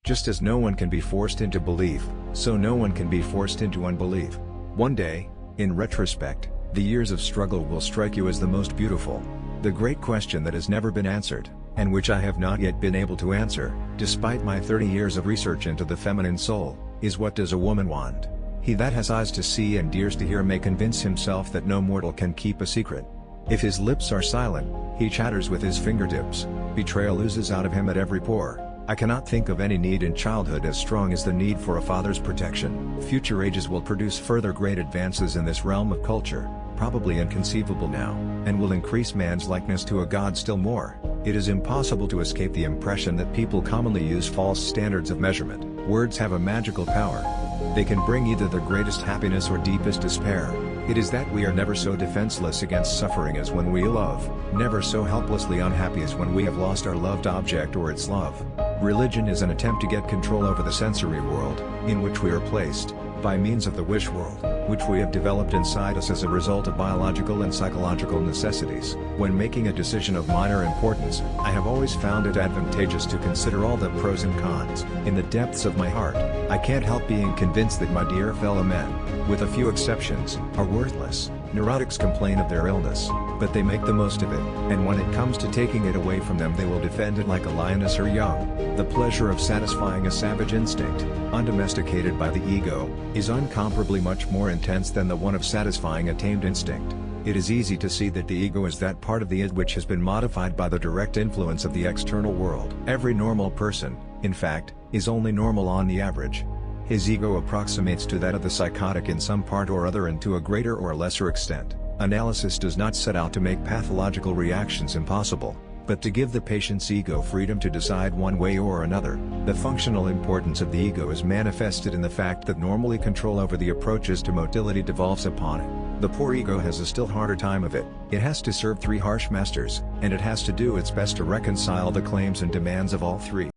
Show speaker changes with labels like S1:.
S1: Just as no one can be forced into belief, so no one can be forced into unbelief. One day, in retrospect, the years of struggle will strike you as the most beautiful. The great question that has never been answered, and which I have not yet been able to answer, despite my 30 years of research into the feminine soul, is what does a woman want? He that has eyes to see and ears to hear may convince himself that no mortal can keep a secret. If his lips are silent, he chatters with his fingertips, betrayal oozes out of him at every pore. I cannot think of any need in childhood as strong as the need for a father's protection. Future ages will produce further great advances in this realm of culture, probably inconceivable now, and will increase man's likeness to a god still more. It is impossible to escape the impression that people commonly use false standards of measurement. Words have a magical power. They can bring either the greatest happiness or deepest despair. It is that we are never so defenseless against suffering as when we love, never so helplessly unhappy as when we have lost our loved object or its love. Religion is an attempt to get control over the sensory world, in which we are placed, by means of the wish world, which we have developed inside us as a result of biological and psychological necessities. When making a decision of minor importance, I have always found it advantageous to consider all the pros and cons. In the depths of my heart, I can't help being convinced that my dear fellow men, with a few exceptions, are worthless. Neurotics complain of their illness, but they make the most of it, and when it comes to taking it away from them they will defend it like a lioness or young. The pleasure of satisfying a savage instinct, undomesticated by the ego, is incomparably much more intense than the one of satisfying a tamed instinct. It is easy to see that the ego is that part of the id which has been modified by the direct influence of the external world. Every normal person, in fact, is only normal on the average. His ego approximates to that of the psychotic in some part or other and to a greater or lesser extent. Analysis does not set out to make pathological reactions impossible, but to give the patient's ego freedom to decide one way or another. The functional importance of the ego is manifested in the fact that normally control over the approaches to motility devolves upon it. The poor ego has a still harder time of it. It has to serve three harsh masters, and it has to do its best to reconcile the claims and demands of all three.